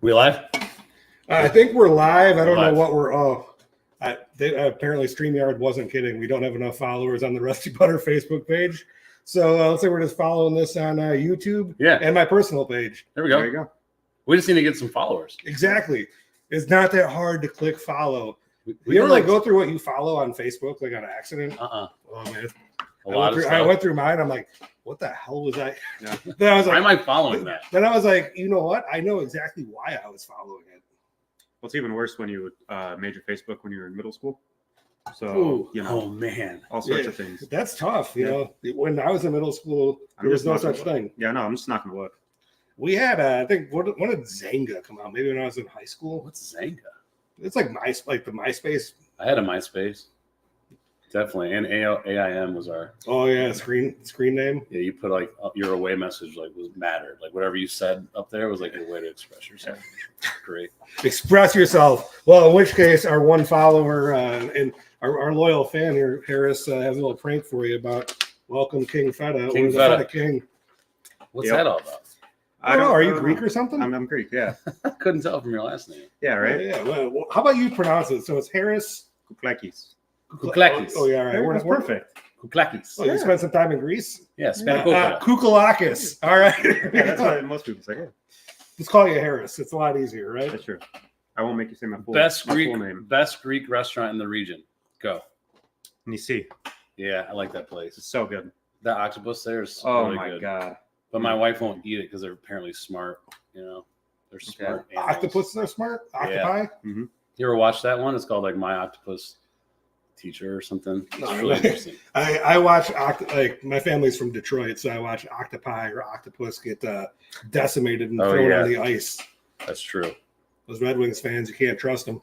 We live? I think we're live. I don't know what we're. Apparently StreamYard wasn't kidding. We don't have enough followers on the Rusty Butter Facebook page. So let's say we're just following this on YouTube and my personal page. There we go. There you go. We just need to get some followers. Exactly. It's not that hard to click follow. You ever go through what you follow on Facebook like on accident? Oh man. I went through mine. I'm like, what the hell was I? Yeah. Then I was like, why am I following that? Then I was like, you know what? I know exactly why I was following it. Well, it's even worse when you made your Facebook when you were in middle school. So, ooh, oh man, all sorts of things. That's tough. You know, when I was in middle school, there was no such thing. Yeah, no, I'm just not going to look. We had, I think, when did Zanga come out? Maybe when I was in high school. What's Zanga? It's like the MySpace. I had a MySpace. Definitely. And AIM was our. Oh, yeah. Screen name. Yeah. You put like your away message, like was mattered. Like whatever you said up there was like your way to express yourself. Great. Express yourself. Well, in which case, our one follower and our loyal fan here, Harris, has a little prank for you about welcome King Feta. King Feta. King. What's that all about? I don't know. Are you Greek or something? I'm Greek, yeah. I couldn't tell from your last name. Yeah, right? Yeah. Well, how about you pronounce it? So it's Harris Kouklakis. Kouklakis. Oh, yeah, all right. That's perfect. Kouklakis. Oh, you spent some time in Greece? Yeah, Kouklakis. All right. Yeah, that's what most people say. Yeah. Just call you Harris. It's a lot easier, right? That's true. I won't make you say my full name. Best Greek restaurant in the region. Go. Nisi. Yeah, I like that place. It's so good. That octopus there is really good. God. But my wife won't eat it because they're apparently smart. You know, they're smart. Octopuses are smart. Octopi. Yeah. Mm-hmm. You ever watch that one? It's called like My Octopus Teacher or something. It's really interesting. I watch like my family's from Detroit, so I watch octopi or octopus get decimated and thrown on the ice. That's true. Those Red Wings fans, you can't trust them.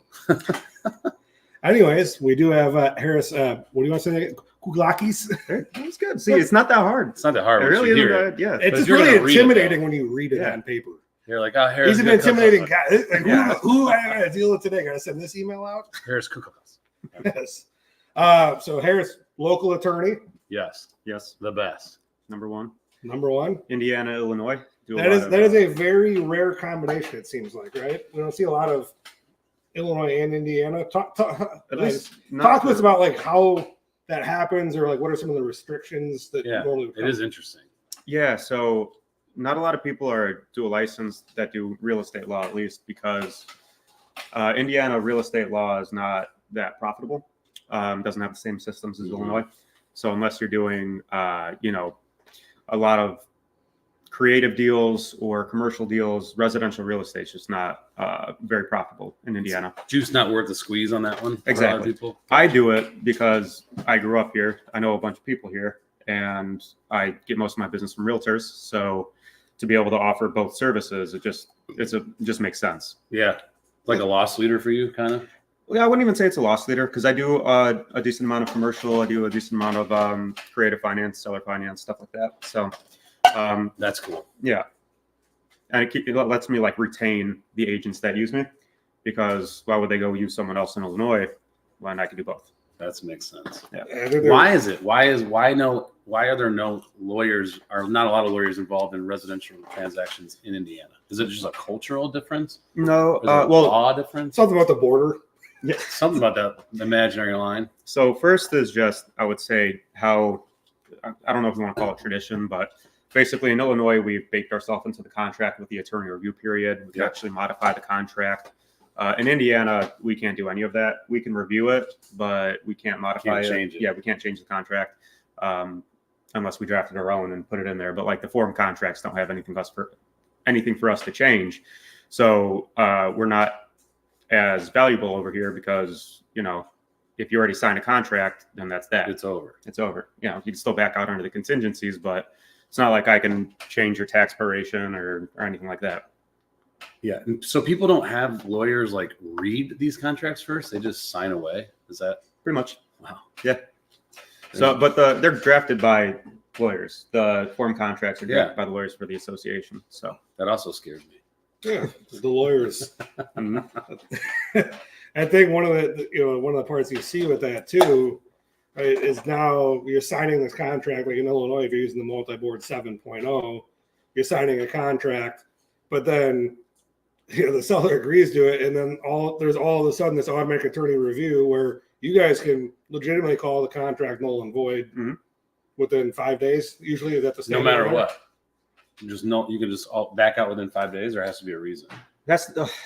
Anyways, we do have Harris. What do you want to say? Kouklakis. That's good. See, it's not that hard. It's not that hard. It really isn't. Yeah, it's just really intimidating when you read it on paper. You're like, oh, Harris. He's an intimidating guy. Like, who I gotta deal with today? Gotta send this email out. Harris Kouklakis. Yes. So Harris, local attorney. Yes. The best. Number one. Indiana, Illinois. That is a very rare combination. It seems like, right? We don't see a lot of Illinois and Indiana. Talk to us about like how that happens, or like what are some of the restrictions that normally it is interesting. Yeah, so not a lot of people are dual licensed that do real estate law, at least because Indiana real estate law is not that profitable. Doesn't have the same systems as Illinois. So unless you're doing a lot of creative deals or commercial deals, residential real estate is just not very profitable in Indiana. Juice not worth the squeeze on that one. Exactly. I do it because I grew up here. I know a bunch of people here, and I get most of my business from realtors. So to be able to offer both services, it just makes sense. Yeah, like a loss leader for you, kind of. Yeah, I wouldn't even say it's a loss leader because I do a decent amount of commercial. I do a decent amount of creative finance, seller finance, stuff like that. So. That's cool. Yeah. And it lets me like retain the agents that use me, because why would they go use someone else in Illinois when I can do both? That makes sense. Yeah. Why is it? Why are there no lawyers, or not a lot of lawyers involved in residential transactions in Indiana? Is it just a cultural difference? No. Law difference? Something about the border. Yeah. Something about that imaginary line. So first is just, I would say how, I don't know if you want to call it tradition, but basically, in Illinois, we've baked ourselves into the contract with the attorney review period. We can actually modify the contract. In Indiana, we can't do any of that. We can review it, but we can't modify it. Change it. Yeah, we can't change the contract unless we drafted our own and put it in there. But like the form contracts don't have anything for us to change. So we're not as valuable over here because, if you already signed a contract, then that's that. It's over. You can still back out under the contingencies, but it's not like I can change your tax proration or anything like that. Yeah. So people don't have lawyers like read these contracts first. They just sign away. Is that pretty much? Wow. Yeah. So, but they're drafted by lawyers. The form contracts are drafted by the lawyers for the association. So that also scares me. Yeah. The lawyers. I think one of the parts you see with that too, right, is now you're signing this contract, like in Illinois, if you're using the multi-board 7.0, you're signing a contract, but then the seller agrees to it, and then there's all of a sudden this automatic attorney review where you guys can legitimately call the contract null and void within 5 days. Usually, is that the No matter what. You can just back out within 5 days, or it has to be a reason.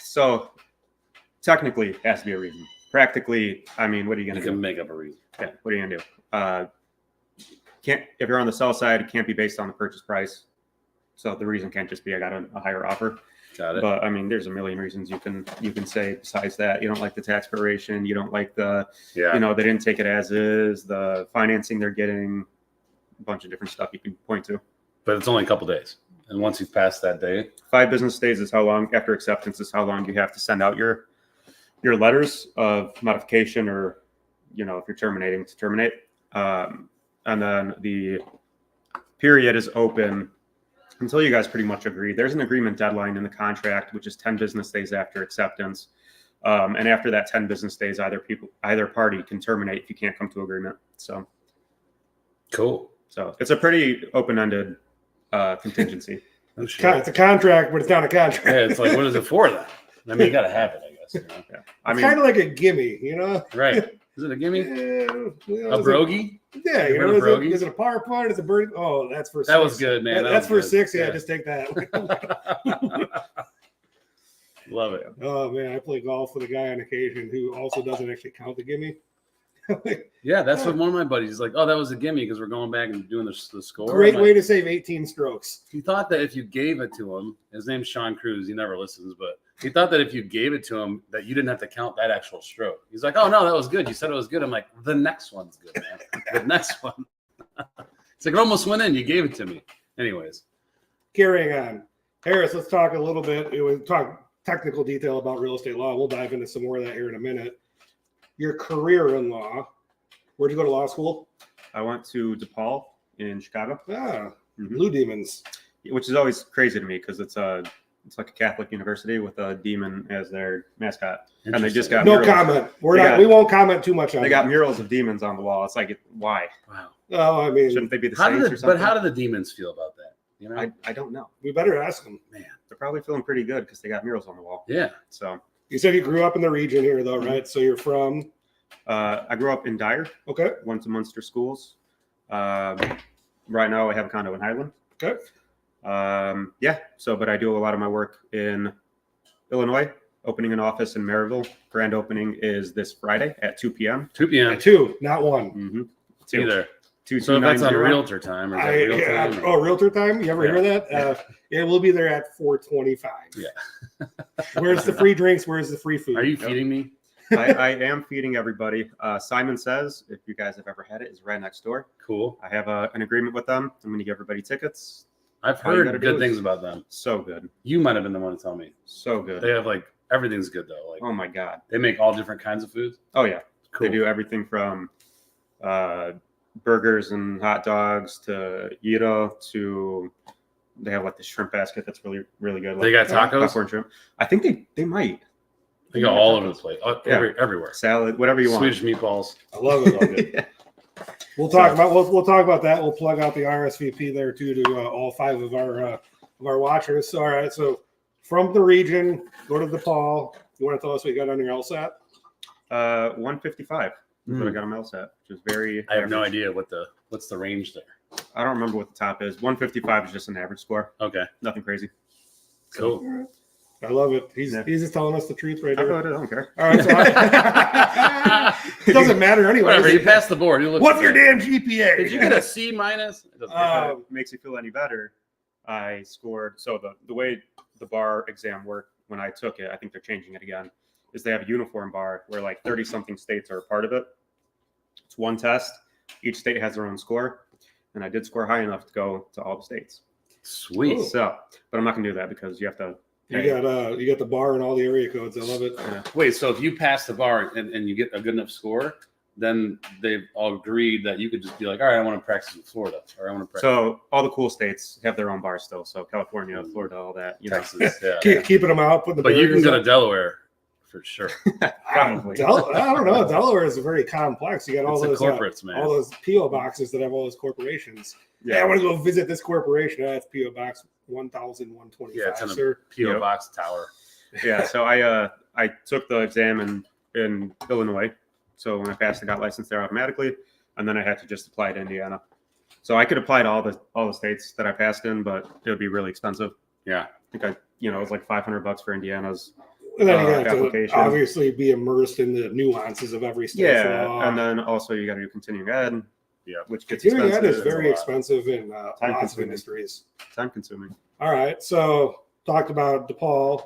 So technically, it has to be a reason. Practically, I mean, what are you going to do? You can make up a reason. Yeah, what are you going to do? If you're on the sell side, it can't be based on the purchase price. So the reason can't just be I got a higher offer. Got it. But I mean, there's a million reasons you can say besides that. You don't like the tax proration. You don't like the, they didn't take it as is. The financing they're getting, a bunch of different stuff you can point to. But it's only a couple days, and once you've passed that day, 5 business days is how long after acceptance is how long you have to send out your letters of modification, or if you're terminating to terminate. And then the period is open until you guys pretty much agree. There's an agreement deadline in the contract, which is 10 business days after acceptance. And after that 10 business days, either party can terminate if you can't come to agreement. So cool. So it's a pretty open-ended contingency. It's a contract, but it's not a contract. Yeah, it's like, what is it for then? I mean, you got to have it, I guess. Yeah. It's kind of like a gimme, Right. Is it a gimme? A brogie? Yeah, is it a par putt? Is it a birdie? Oh, that's for 6. That was good, man. That's for good. 6. Yeah, just take that. Love it. Oh, man, I play golf with a guy on occasion who also doesn't actually count the gimme. Yeah, that's what one of my buddies is like. Oh, that was a gimme because we're going back and doing the score. Great way to save 18 strokes. He thought that if you gave it to him, his name's Sean Cruz. He never listens, but he thought that if you gave it to him, that you didn't have to count that actual stroke. He's like, "Oh no, that was good. You said it was good." I'm like, "The next one's good, man. The next one." It's like it almost went in. You gave it to me. Anyways, carrying on, Harris. Let's talk a little bit. We'll talk technical detail about real estate law. We'll dive into some more of that here in a minute. Your career in law. Where'd you go to law school? I went to DePaul in Chicago. Blue Demons. Which is always crazy to me because it's like a Catholic university with a demon as their mascot. And they just got no comment. We won't comment too much on it. They got murals of demons on the wall. It's like, why? Wow. Oh, I mean, shouldn't they be the saints or something? But how do the demons feel about that? I don't know. We better ask them. Man, they're probably feeling pretty good because they got murals on the wall. Yeah. So you said you grew up in the region here, though, right? So you're from. I grew up in Dyer. Okay. Went to Munster schools. Right now I have a condo in Highland. Okay. But I do a lot of my work in Illinois, opening an office in Maryville. Grand opening is this Friday at 2 p.m. 2 p.m. At 2, not 1. Mm-hmm. 2. Either. 2, so that's on realtor time. Or is realtor time? You ever hear that? Yeah, we'll be there at 4:25. Yeah. Where's the free drinks? Where's the free food? Are you feeding me? I am feeding everybody. Simon Says, if you guys have ever had it, is right next door. Cool. I have an agreement with them. I'm going to give everybody tickets. I've heard good things about them. So good. You might have been the one to tell me. So good. They have everything's good though. Oh my God. They make all different kinds of foods. Oh yeah. Cool. They do everything from burgers and hot dogs to gyro to they have the shrimp basket that's really, really good. They got tacos? Popcorn shrimp. I think they might. They go all over the place. Everywhere. Salad, whatever you want. Swedish meatballs. I love it. All good. Yeah. We'll talk about that. We'll plug out the RSVP there too to all 5 of our watchers. So, all right. So from the region, go to DePaul. You want to tell us what you got on your LSAT? 155. That's what I got on my LSAT, which is very. I have no idea what's the range there. I don't remember what the top is. 155 is just an average score. Okay. Nothing crazy. Cool. I love it. He's just telling us the truth right here. I don't care. All right, so it doesn't matter anyway. Whatever, you passed the board. What's your damn GPA? Did you get a C minus? It doesn't makes you feel any better. I scored. So the way the bar exam worked when I took it, I think they're changing it again, is they have a uniform bar where 30-something states are a part of it. It's one test. Each state has their own score. And I did score high enough to go to all the states. Sweet. So, but I'm not going to do that because you have to. You got the bar and all the area codes. I love it. Yeah. Wait, so if you pass the bar and you get a good enough score, then they've all agreed that you could just be like, all right, I want to practice in Florida, or I want to practice. So all the cool states have their own bars still. So California, Florida, all that. Texas, keeping them out. But you can go to Delaware for sure. Probably. I don't know. Delaware is very complex. You got all those corporates, man. All those PO boxes that have all those corporations. Yeah, I want to go visit this corporation. That's PO box 1,125. Yeah, it's in a PO box tower. Yeah, so I took the exam in Illinois. So when I passed, I got licensed there automatically, and then I had to just apply to Indiana. So I could apply to all the states that I passed in, but it would be really expensive. Yeah. I think it was like $500 for Indiana's And then you have application. to obviously be immersed in the nuances of every state law. And then also you got to do continuing ed. Yeah, which gets continuing ed expensive. is very expensive in lots of industries. Time consuming. All right, so talked about DePaul.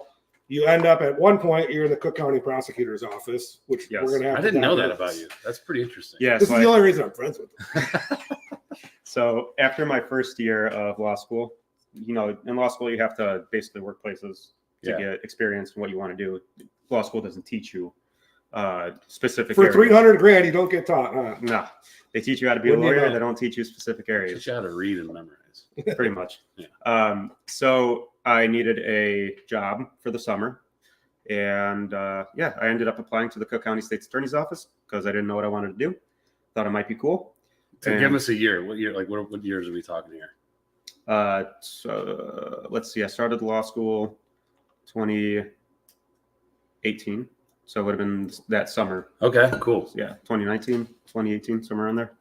You end up at one point, you're in the Cook County Prosecutor's Office, which Yes. we're going to have. I didn't know that about you. That's pretty interesting. Yeah, This is the only reason I'm friends with them. So after my first year of law school, in law school you have to basically work places to get experience in what you want to do. Law school doesn't teach you specific for areas. $300,000. You don't get taught, huh? No, they teach you how to be a lawyer. They don't teach you specific areas. Teach you how to read and memorize. Pretty much. Yeah. So I needed a job for the summer, and I ended up applying to the Cook County State's Attorney's Office because I didn't know what I wanted to do. Thought it might be cool. So give us a year. What year? Like what years are we talking here? So let's see. I started law school 2018. So it would have been that summer. Okay, cool. Yeah, 2019, 2018, somewhere around there.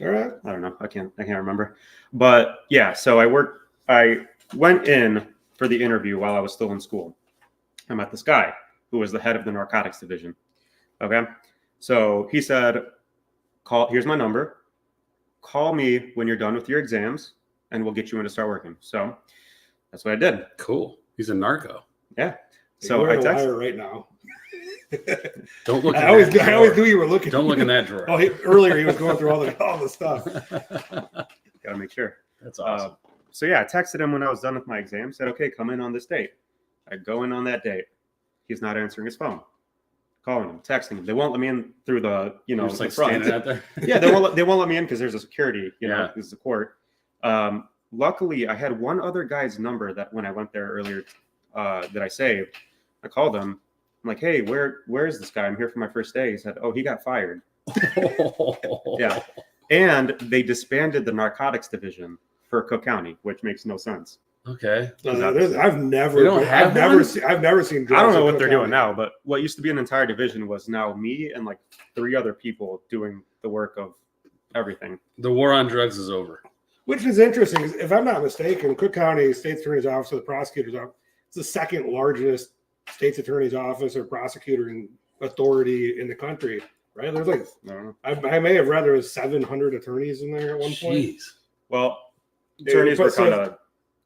All right. I don't know. I can't remember. But yeah, so I went in for the interview while I was still in school. I met this guy who was the head of the narcotics division. Okay. So he said, here's my number. Call me when you're done with your exams and we'll get you in to start working. So that's what I did. Cool. He's a narco. Yeah. So you're I a texted liar right now. Don't look. I always knew you were looking. Don't look in that drawer. Earlier he was going through all the stuff. Gotta make sure. That's awesome. So yeah, I texted him when I was done with my exam. Said, okay, come in on this date. I go in on that date. He's not answering his phone. Calling him, texting him. They won't let me in through the Just the like front. standing out there. Yeah, they won't let me in because there's a security. This is the court. Luckily, I had one other guy's number that when I went there earlier that I saved. I called him. I'm like, hey, where is this guy? I'm here for my first day. He said, oh, he got fired. Yeah. And they disbanded the narcotics division for Cook County, which makes no sense. Okay. I've never seen I don't know what they're Cook doing County. now, but what used to be an entire division was now me and like 3 other people doing the work of everything. The war on drugs is over. Which is interesting. If I'm not mistaken, Cook County State's Attorney's Office or the Prosecutor's Office, it's the second largest State's Attorney's Office or prosecutor authority in the country, right? There's like, I may have read there was 700 attorneys in there at one point. Jeez. Well, attorneys were kind of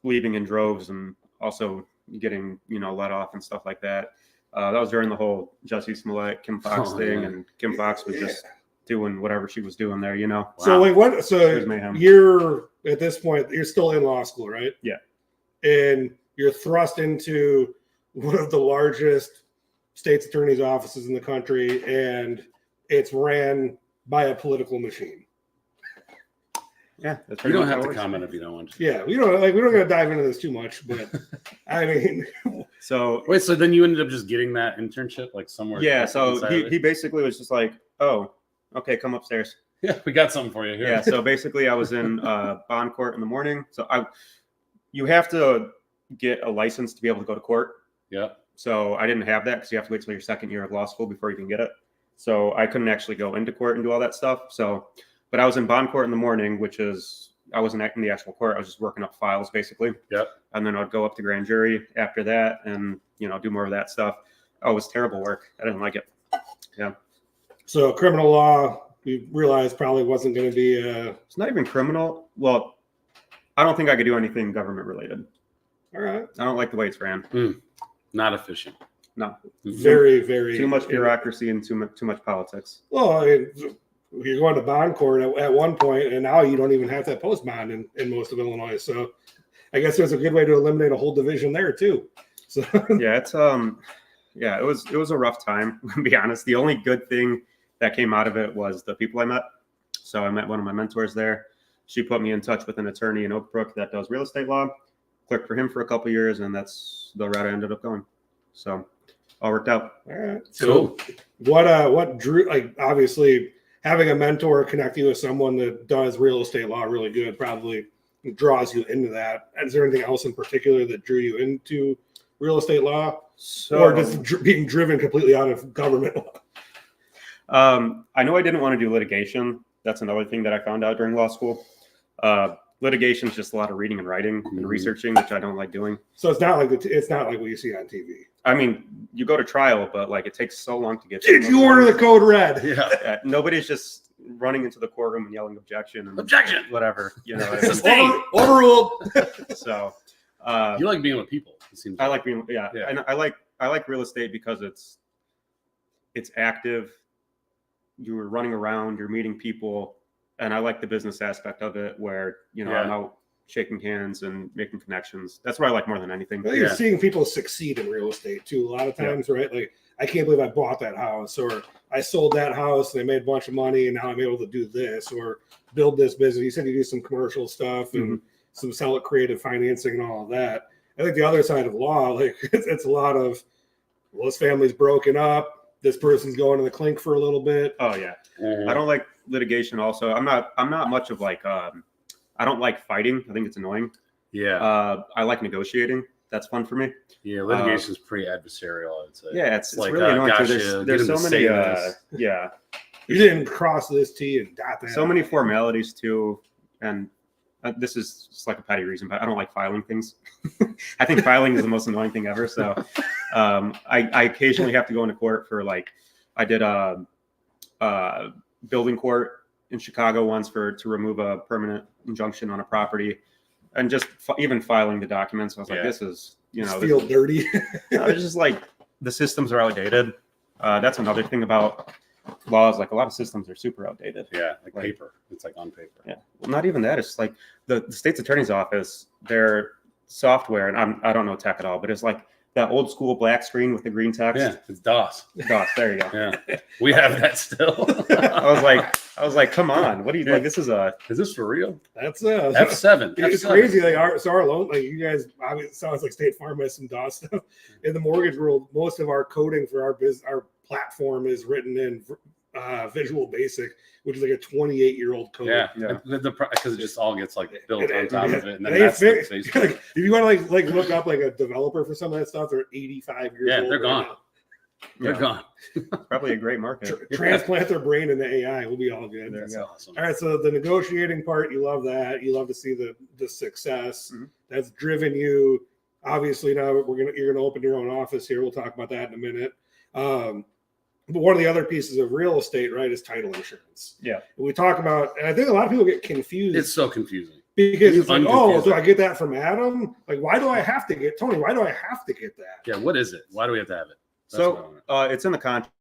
leaving in droves and also getting, let off and stuff like that. That was during the whole Jussie Smollett, Kim Fox thing, man. and Kim Fox was just doing whatever she was doing there, Wow. So like what? So you're at this point, you're still in law school, right? Yeah. And you're thrust into one of the largest state's attorney's offices in the country, and it's ran by a political machine. Yeah, that's You don't have to comment if you don't want to. Yeah, we don't gotta dive into this too much, but I mean, so wait, so then you ended up just getting that internship like somewhere? Yeah, so he basically was just like, oh, okay, come upstairs. Yeah, we got something for you here. Yeah, so basically I was in bond court in the morning. So you have to get a license to be able to go to court. Yeah. So I didn't have that because you have to wait till your second year of law school before you can get it. So I couldn't actually go into court and do all that stuff. So, but I was in bond court in the morning, I wasn't in the actual court. I was just working up files basically. Yep. And then I'd go up to grand jury after that and, do more of that stuff. Oh, it was terrible work. I didn't like it. Yeah. So criminal law, we realized probably wasn't going to be It's not even criminal. Well, I don't think I could do anything government related. all right. I don't like the way it's ran. Not efficient. No. Very, very Too much bureaucracy and too much politics. Well, I mean, you're going to bond court at one point, and now you don't even have that post bond in most of Illinois. So I guess there's a good way to eliminate a whole division there too. So yeah, it's it was a rough time, to be honest. The only good thing that came out of it was the people I met. So I met one of my mentors there. She put me in touch with an attorney in Oak Brook that does real estate law. Clerked for him for a couple of years, and that's the route I ended up going. So all worked out. all right. Cool. So what drew, like, obviously having a mentor connect you with someone that does real estate law really good probably draws you into that. Is there anything else in particular that drew you into real estate law, So, or just being driven completely out of government law? I know I didn't want to do litigation. That's another thing that I found out during law school. Litigation is just a lot of reading and writing and researching, which I don't like doing. So it's not like what you see on TV. I mean, you go to trial, but like it takes so long to get. Did you order the code red? Yeah. Nobody's just running into the courtroom and yelling objection and Objection! whatever. You know. Sustained. Overruled. So You like being with people. It seems I like being Yeah. and I like real estate because it's active. You're running around, you're meeting people, and I like the business aspect of it where I'm out shaking hands and making connections. That's what I like more than anything. Well, you're seeing people succeed in real estate too. A lot of times, right? Like, I can't believe I bought that house, or I sold that house and I made a bunch of money, and now I'm able to do this or build this business. You said you do some commercial stuff and some sell it creative financing and all of that. I think the other side of law, like it's a lot of, well, this family's broken up. This person's going to the clink for a little bit. Oh yeah, I don't like litigation. Also, I'm not much of like I don't like fighting. I think it's annoying. Yeah. I like negotiating. That's fun for me. Yeah, litigation is pretty adversarial, I would say. Yeah, it's like really annoying. gotcha, There's so many. yeah. You didn't cross this T and dot that. So many formalities too, and this is just like a petty reason, but I don't like filing things. I think filing is the most annoying thing ever. So I occasionally have to go into court for like I did a building court in Chicago once to remove a permanent injunction on a property, and just even filing the documents. I was like, this is feel dirty. It's just like the systems are outdated. That's another thing about laws. Like a lot of systems are super outdated. Yeah, like paper. It's like on paper. Yeah. Well, not even that. It's like the state's attorney's office, their software, and I don't know tech at all, but it's like that old school black screen with the green text. Yeah, it's DOS. DOS. There you go. Yeah, we have that still. I was like, come on, what do you like? This is Is this for real? That's F7. It's F7. crazy. Like our loan, like you guys, obviously it sounds like State Farm has some DOS stuff. In the mortgage world, most of our coding for our platform is written in Visual Basic, which is like a 28-year-old code. Yeah. Because it just all gets like built on top of it, and then that's like, if you want to like look up like a developer for some of that stuff, they're 85 years old. Yeah, they're gone. They're gone. Probably a great market. Transplant their brain into AI. We'll be all good. That's awesome. All right, so the negotiating part, you love that. You love to see the success that's driven you. Obviously, now you're gonna open your own office here. We'll talk about that in a minute. But one of the other pieces of real estate, right, is title insurance. Yeah. We talk about, and I think a lot of people get confused. It's so confusing. Because it's like, oh, do I get that from Adam? Like, why do I have to get Tony? Why do I have to get that? Yeah, what is it? Why do we have to have it? So it's in the contract.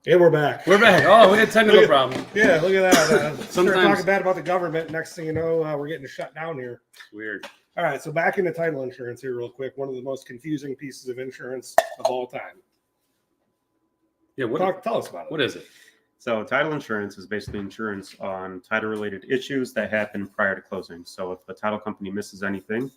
And we're back. We're back. Oh, we had technical problem. Yeah, look at that. Start Sometimes talking bad about the government. Next thing you know, we're getting shut down here. weird. All right, so back into title insurance here real quick. One of the most confusing pieces of insurance of all time. Yeah, Tell us about it. What is it? So title insurance is basically insurance on title-related issues that happen prior to closing. So if the title company misses anything,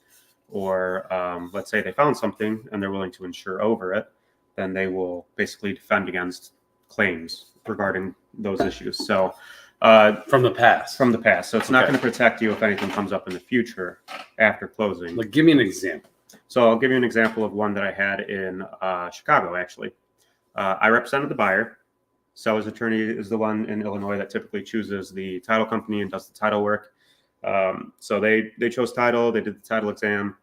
or let's say they found something and they're willing to insure over it, then they will basically defend against claims regarding those issues. So From the past. So it's not Okay. going to protect you if anything comes up in the future after closing. Like, give me an example. So I'll give you an example of one that I had in Chicago, actually. I represented the buyer. Seller's attorney is the one in Illinois that typically chooses the title company and does the title work. So they chose title. They did the title exam.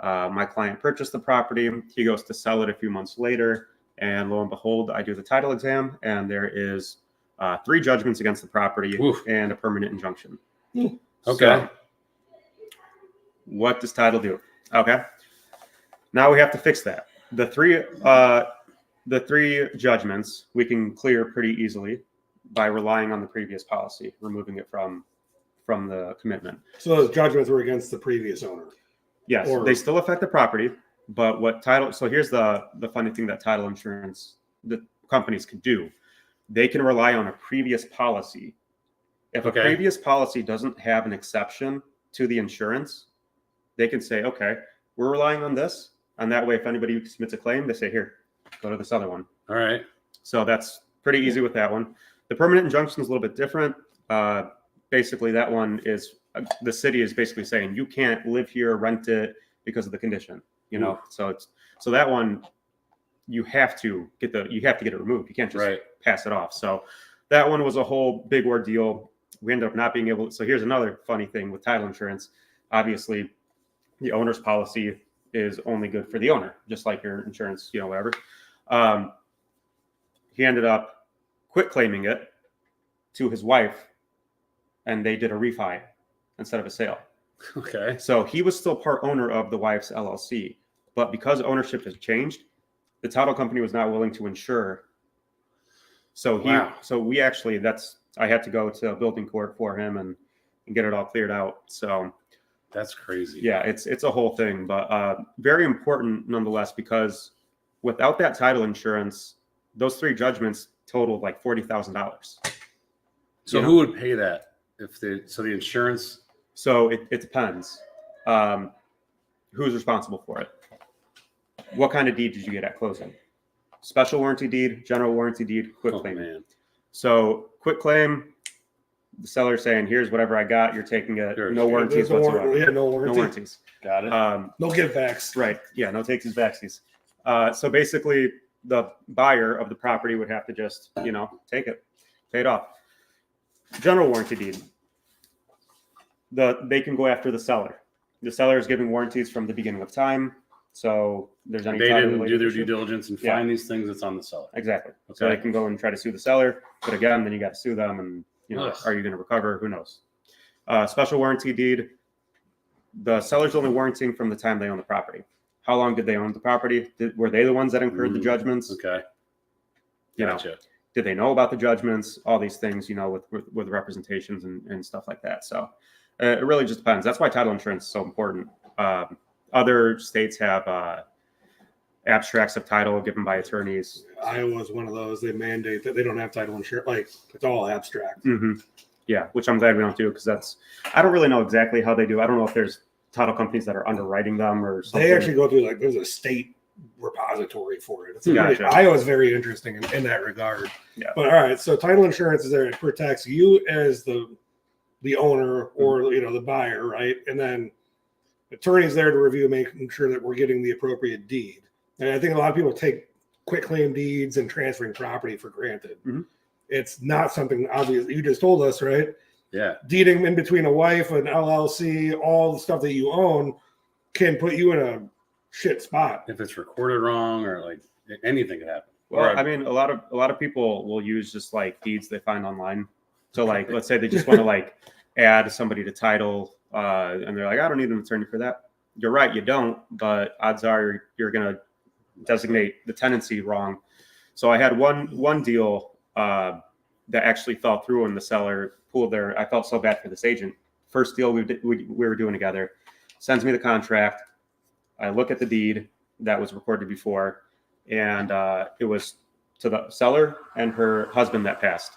My client purchased the property. He goes to sell it a few months later. And lo and behold, I do the title exam. And there is 3 judgments against the property and a permanent injunction. Okay. So, what does title do? Okay. Now we have to fix that. The three judgments we can clear pretty easily by relying on the previous policy, removing it from the commitment. So those judgments were against the previous owner. Yes, they still affect the property, but what title? So here's the funny thing that title insurance the companies can do. They can rely on a previous policy. If a previous policy doesn't have an exception to the insurance, they can say, okay, we're relying on this, and that way, if anybody submits a claim, they say, here, go to this other one. All right. So that's pretty easy with that one. The permanent injunction is a little bit different. Basically, that one is the city is basically saying you can't live here, rent it because of the condition. You know, so that one you have to get it removed. You can't just pass it off. So that one was a whole big ordeal. We ended up not being able. So here's another funny thing with title insurance. Obviously, the owner's policy is only good for the owner, just like your insurance, you know, whatever. He ended up quit claiming it to his wife, and they did a refi instead of a sale. Okay. So he was still part owner of the wife's LLC, but because ownership has changed, the title company was not willing to insure. So we actually, I had to go to building court for him and get it all cleared out. So that's crazy. Yeah, it's a whole thing, but very important nonetheless, because without that title insurance, those 3 judgments totaled like $40,000. So who would pay that the insurance? So it depends. Who's responsible for it? What kind of deed did you get at closing? Special warranty deed, general warranty deed, quit claim. Man. So quit claim, the seller's saying, here's whatever I got, you're taking it. No warranties whatsoever. No warranties. Got it. No give backs. Right. Yeah, no takesies backsies. So basically the buyer of the property would have to just, take it, pay it off. General warranty deed. They can go after the seller. The seller is giving warranties from the beginning of time. So there's any they didn't do their due diligence and find these things, it's on the seller. Exactly. Okay. So they can go and try to sue the seller, but again, then you got to sue them, and are you going to recover? Who knows? Special warranty deed. The seller's only warranting from the time they own the property. How long did they own the property? Were they the ones that incurred the judgments? Okay. Gotcha. Did they know about the judgments? All these things, with representations and stuff like that. So it really just depends. That's why title insurance is so important. Other states have abstracts of title given by attorneys. Iowa is one of those. They mandate that they don't have title insurance. Like, it's all abstract. Mm-hmm. Yeah, which I'm glad we don't do, because I don't really know exactly how they do. I don't know if there's title companies that are underwriting them or something. They actually go through, there's a state repository for it. Gotcha. Iowa's very interesting in that regard. Yeah. But all right, so title insurance is there. It protects you as the owner or the buyer, right? And then attorney's there to review, making sure that we're getting the appropriate deed. And I think a lot of people take quit claim deeds and transferring property for granted. Mm-hmm. It's not something obvious. You just told us, right? Yeah. Deeding in between a wife, an LLC, all the stuff that you own can put you in a shit spot. If it's recorded wrong or anything could happen. Well, I mean, a lot of people will use just deeds they find online. So let's say they just want to add somebody to title, and they're like, I don't need an attorney for that. You're right, you don't, but odds are you're going to designate the tenancy wrong. So I had one deal that actually fell through, and the seller pulled I felt so bad for this agent. First deal we were doing together, sends me the contract. I look at the deed that was recorded before, and it was to the seller and her husband that passed.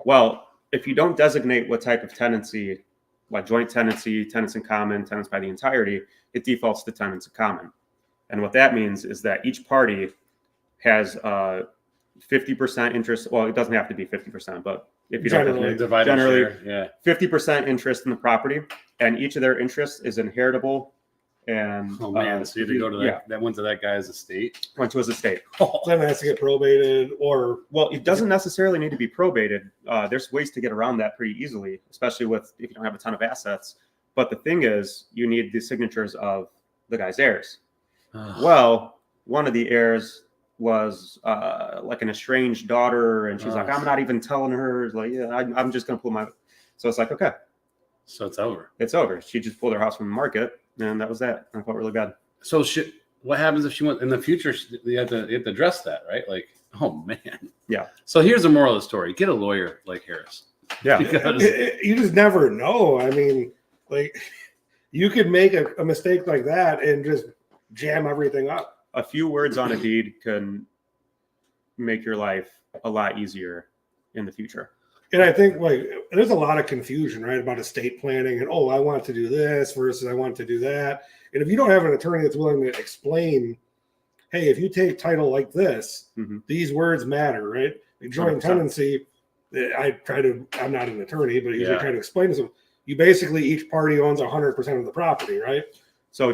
Well, if you don't designate what type of tenancy, like joint tenancy, tenants in common, tenants by the entirety, it defaults to tenants in common. And what that means is that each party has 50% interest. Well, it doesn't have to be 50%, but if you Generally, don't generally 50% interest in the property, and each of their interests is inheritable. And oh man, so you had to go to that went to that guy's estate. Went to his estate. Then it has to get probated, or well, it doesn't necessarily need to be probated. There's ways to get around that pretty easily, especially if you don't have a ton of assets. But the thing is, you need the signatures of the guy's heirs. Well, one of the heirs was like an estranged daughter, and she's like, I'm not even telling her. Like, yeah, I'm just gonna pull my. So it's like, okay, so it's over. It's over. She just pulled her house from the market, and that was that. I felt really bad. So what happens if she went in the future? You have to address that, right? Like, oh man. Yeah. So here's the moral of the story: get a lawyer like Harris. Yeah. Because you just never know. I mean, like, you could make a mistake like that and just jam everything up. A few words on a deed can make your life a lot easier in the future. And I think like there's a lot of confusion, right, about estate planning and I want to do this versus I want to do that. And if you don't have an attorney that's willing to explain, hey, if you take title like this, these words matter, right? Like joint 100%. Tenancy, I'm not an attorney, but I usually try to explain to them. You basically each party owns 100% of the property, right? So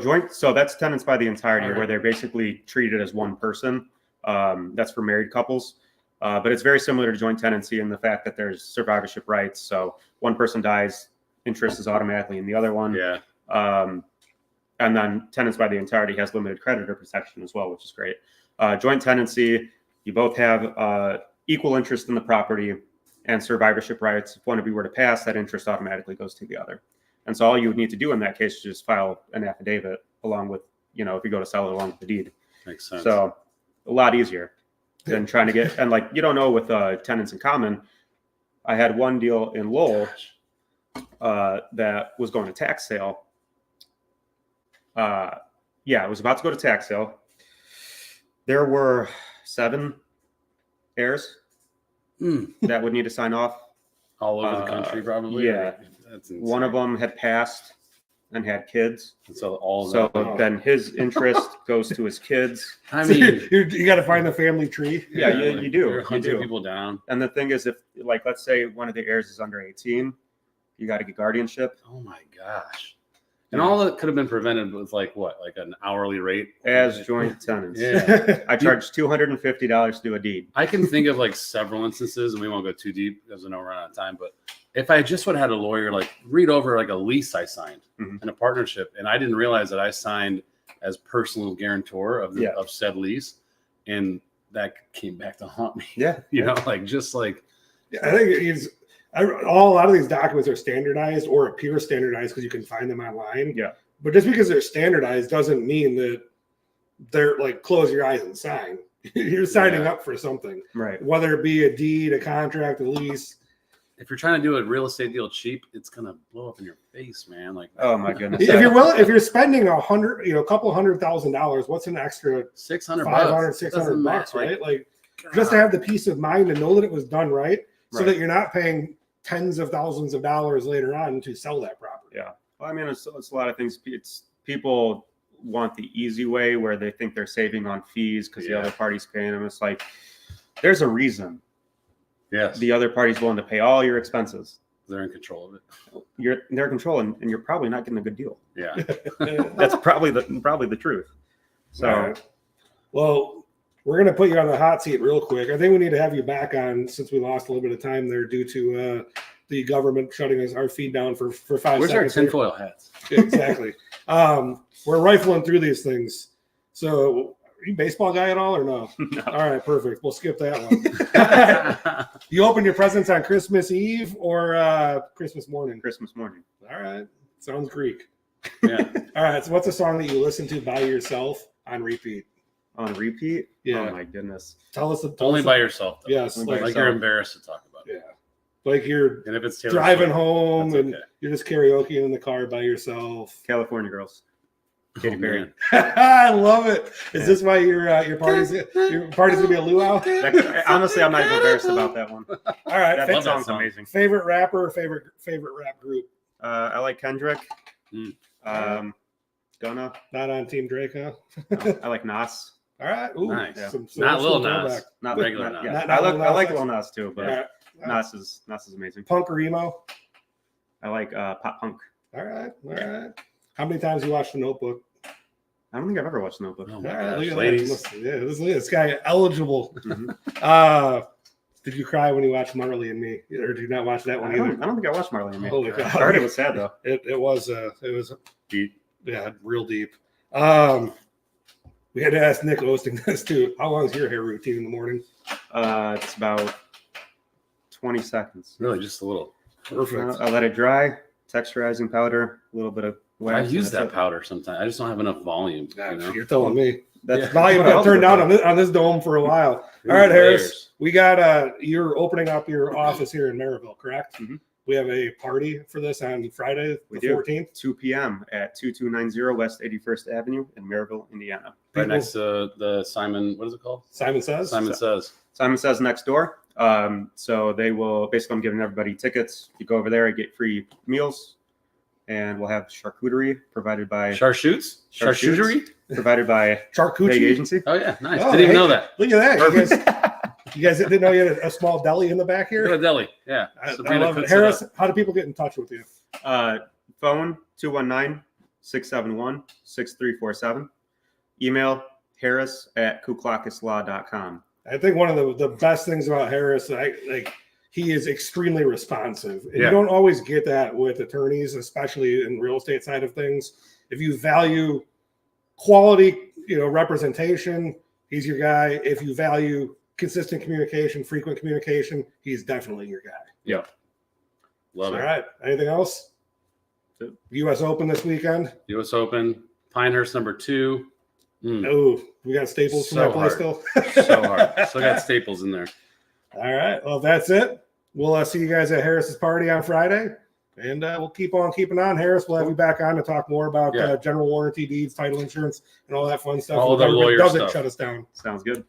that's tenants by the entirety, where they're basically treated as one person. That's for married couples. But it's very similar to joint tenancy in the fact that there's survivorship rights. So one person dies, interest is automatically in the other one. Yeah. And then tenants by the entirety has limited creditor protection as well, which is great. Joint tenancy, you both have equal interest in the property and survivorship rights. If one of you were to pass, that interest automatically goes to the other. And so all you would need to do in that case is just file an affidavit along with, if you go to sell it along with the deed. Makes sense. So a lot easier than trying to get, and like, you don't know with tenants in common. I had one deal in Lowell that was going to tax sale. It was about to go to tax sale. There were 7 heirs that would need to sign off. All over the country, probably. Yeah. That's insane. One of them had passed and had kids. And so then his interest goes to his kids. I mean, you got to find the family tree. Yeah, you do. You're hunting people down. And the thing is, if like, let's say one of the heirs is under 18, you got to get guardianship. Oh my gosh. And all that could have been prevented with like an hourly rate as joint tenants. Yeah. I charge $250 to do a deed. I can think of like several instances, and we won't go too deep because I know we're out of time. But if I just would have had a lawyer like read over like a lease I signed in a partnership, and I didn't realize that I signed as personal guarantor of said lease, and that came back to haunt me. Yeah. I think a lot of these documents are standardized or appear standardized because you can find them online. Yeah. But just because they're standardized doesn't mean that they're like close your eyes and sign. You're signing up for something. Right. Whether it be a deed, a contract, a lease. If you're trying to do a real estate deal cheap, it's gonna blow up in your face, man. Like, oh my goodness. If you're spending a couple $100,000, what's an extra $600, $600, right? Like just to have the peace of mind and know that it was done right. So that you're not paying tens of thousands of dollars later on to sell that property. Yeah. Well, I mean, it's a lot of things. It's people want the easy way where they think they're saving on fees because the other party's paying them. It's like, there's a reason. Yes. The other party's willing to pay all your expenses. They're in control of it. They're in control, and you're probably not getting a good deal. Yeah. That's probably the truth. So, right. Well, we're going to put you on the hot seat real quick. I think we need to have you back on since we lost a little bit of time there due to the government shutting our feed down for 5 seconds. Where's our tinfoil hats? Exactly. We're rifling through these things. So, are you a baseball guy at all or no? No. All right, perfect. We'll skip that one. You open your presents on Christmas Eve or Christmas morning? Christmas morning. All right. Sounds Greek. Yeah. All right. So, what's a song that you listen to by yourself on repeat? on repeat. Yeah. Oh my goodness. Tell us Only by yourself, though. Yes, Only by Like yourself. you're embarrassed to talk about it. yeah, like you're And if it's Taylor driving Swift, home that's and okay. you're just karaokeing in the car by yourself. California Girls. Katy Oh, Perry. man. I love it. Is this why your party's gonna be a luau? Honestly, I'm not even embarrassed about that one. All right, That love that song's song. amazing. favorite rapper, favorite rap group. I like Kendrick. Mm. Gunna. Not on Team Drake, huh? I like Nas. All right, ooh, Nice. some Not old Lil school Nas. throwback. Not Regular not- Nas. yeah. Not I Lil like Nas. Lil Nas too, but Yeah. Nas is amazing. Punk or emo? I like pop punk. All right. How many times you watched The Notebook? I don't think I've ever watched Notebook. Oh All my right, gosh, look at ladies. that. Listen, this guy eligible. Mhm. Did you cry when you watched Marley and Me, or did you not watch that one I either? don't think I watched Marley and Me. Holy I God. heard it was sad though. It was Deep. yeah, real deep. We had to ask Nick Osting this too. How long is your hair routine in the morning? It's about 20 seconds. Really, just a little. Perfect. I let it dry, texturizing powder, a little bit of wax. I and use that's that it. powder sometimes. I just don't have enough volume. Yeah, You know? you're telling me. That's Yeah. Volume what got I'll turned do down with on this dome for a while. Ooh, All right, Harris, layers. we got you're opening up your office here in Maryville, correct? Mhm. We have a party for this on Friday, We the do. 14th. 2 p.m. at 2290 West 81st Avenue in Maryville, Indiana. Right People- next to the Simon. What is it called? Simon Says. Simon Says. Simon Says next door. So they will basically, I'm giving everybody tickets. You go over there, get free meals, and we'll have charcuterie provided by Chartreuse? Chartreuse. Charcuterie? provided by Vague Charcuterie. Agency. Oh, yeah. Nice. Oh, Didn't even hey, know that. Look at that. You guys didn't know you had a small deli in the back Go to here? deli. Yeah. I Sabrina love it. cooks it Harris, up. how do people get in touch with you? Phone 219-671-6347. Email harris@kouklakislaw.com. I think one of the best things about Harris, he is extremely responsive. And Yeah. you don't always get that with attorneys, especially in real estate side of things. If you value quality, representation, he's your guy. If you value consistent communication, frequent communication, he's definitely your guy. Love All it. right. Anything else? Good. U.S. Open this weekend. U.S. Open. Pinehurst #2. Oh, we got Staples from So that place hard. still. So hard. Still got Staples in there. All right. Well, that's it. We'll see you guys at Harris's party on Friday. And we'll keep on keeping on. Harris, we'll have you back on to talk more about Yeah. general warranty deeds, title insurance, and all that fun stuff. All the Government lawyer doesn't stuff. shut us down. Sounds good.